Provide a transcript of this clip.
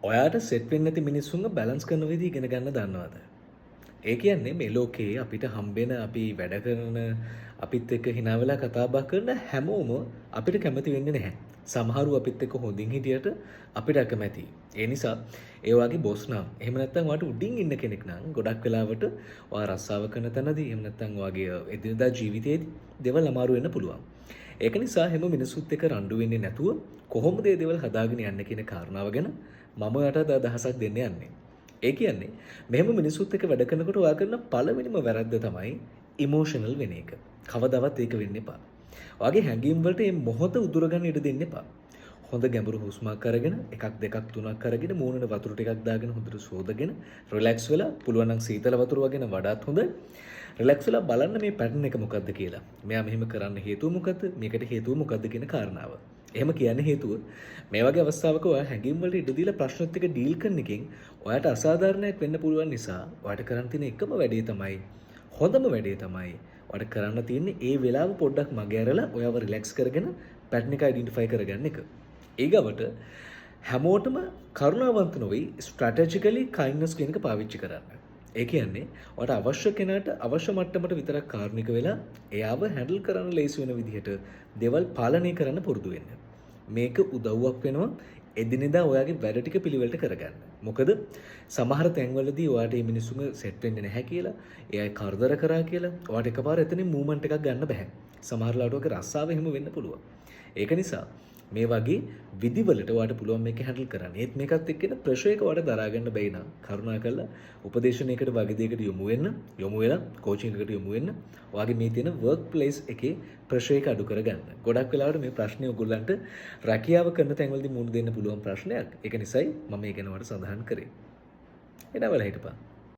ඔයාට සෙට් වෙන්නේ නැති මිනිස්සුන්ව බැලන්ස් කරන විදිහ ඉගෙන ගන්න දන්නවද? ඒ කියන්නේ මේ ලෝකේ අපිට හම්බෙන අපි වැඩ කරන අපිත් එක්ක hina වෙලා කතා බහ කරන හැමෝම අපිට කැමති වෙන්නේ නැහැ. සමහරු අපිත් එක්ක හොඳින් හිටියට අපිට අකමැතියි. ඒ නිසා ඒ වගේ බොස් නම් එහෙම නැත්නම් ඔයාට උඩින් ඉන්න කෙනෙක් නම් ගොඩක් වෙලාවට ඔයා රස්සාව කරන තැනදී එහෙම නැත්නම් ඔයාගේ එදිනදා ජීවිතයේදී දේවල් අමාරු වෙන්න පුළුවන්. ඒක නිසා හැම මිනිස්සුත් එක්ක රණ්ඩු වෙන්නේ නැතුව කොහොමද මේ දේවල් හදාගෙන යන්නේ කියන කාරණාව ගැන මම ඔයාට අදහසක් දෙන්න යන්නේ. ඒ කියන්නේ මෙහෙම මිනිස්සුත් එක්ක වැඩ කරනකොට ඔයා කරන පළවෙනිම වැරද්ද තමයි ඉමෝෂනල් වෙන එක. කවදාවත් ඒක වෙන්න එපා. ඔයාගේ හැඟීම් වලට මේ මොහොත උදුරගන්න ඉඩ දෙන්න එපා. හොඳ ගැඹුරු හුස්මක් අරගෙන එකක් දෙකක් තුනක් අරගෙන මූණට වතුර ටිකක් දාගෙන හොඳට සෝදගෙන රිලැක්ස් වෙලා පුළුවන් නම් සීතල වතුර වගේ වඩාත් හොඳයි. රිලැක්ස් වෙලා බලන්න මේ පැටර්න් එක මොකද්ද කියලා. මෙයා මෙහෙම කරන්න හේතුව මොකද්ද? මේකට හේතුව මොකද්ද කියන කාරණාව. එහෙම කියන්නේ හේතුව මේ වගේ අවස්ථාවක ඔයා හැඟීම් වලට ඉඩ දීලා ප්‍රශ්නත් එක්ක ඩීල් කරන එකෙන් ඔයාට අසාධාරණයක් වෙන්න පුළුවන් නිසා ඔයාට කරන්න තියෙන එකම වැඩේ තමයි හොඳම වැඩේ තමයි ඔයාට කරන්න තියෙන්නේ ඒ වෙලාව පොඩ්ඩක් මගේ ඇරලා ඔයාව රිලැක්ස් කරගෙන පැටර්න් එක අයිඩෙන්ටිෆයි කරගන්න එක. ඊගවට හැමෝටම කරුණාවන්ත නොවි ස්ට්‍රැටජිකලි කයින්ඩ්නස් කියන එක පාවිච්චි කරන්න. ඒ කියන්නේ ඔයාට අවශ්‍ය කෙනාට අවශ්‍ය මට්ටමට විතරක් කාරුණික වෙලා එයාව හැන්ඩල් කරන්න ලේසි වෙන විදිහට දේවල් පාලනය කරන්න පුරුදු වෙන්න. මේක උදව්වක් වෙනවා එදිනෙදා ඔයාගේ වැඩ ටික පිළිවෙලට කරගන්න. මොකද සමහර තැන්වලදී ඔයාට මේ මිනිස්සුන්ව සෙට් වෙන්නේ නැහැ කියලා, එයා කරදර කරා කියලා ඔයාට එකපාර එතනින් මූව්මන්ට් එකක් ගන්න බෑ. සමහර ලාට ඔයාගේ රස්සාව එහෙම වෙන්න පුළුවන්. ඒක නිසා මේ වගේ විදිවලට ඔයාට පුළුවන් මේක හැන්ඩල් කරන්න. ඒත් මේකත් එක්කෙන ප්‍රෙෂර් එක ඔයාට දරා ගන්න බැයි නම් කරුණාකරලා උපදේශනයකට වගේ දෙයකට යොමු වෙලා කෝචින් එකකට යොමු වෙන්න. ඔයාගේ මේ තියෙන වර්ක් ප්ලේස් එකේ ප්‍රෙෂර් එක අඩු කරගන්න. ගොඩක් වෙලාවට මේ ප්‍රශ්නේ ඔයගොල්ලන්ට රැකියාව කරන තැන්වලදී මුහුණ දෙන්න පුළුවන් ප්‍රශ්නයක්. ඒක නිසායි මම මේ ගැන ඔයාලට සඳහන් කරේ. එනවල හිටපන්.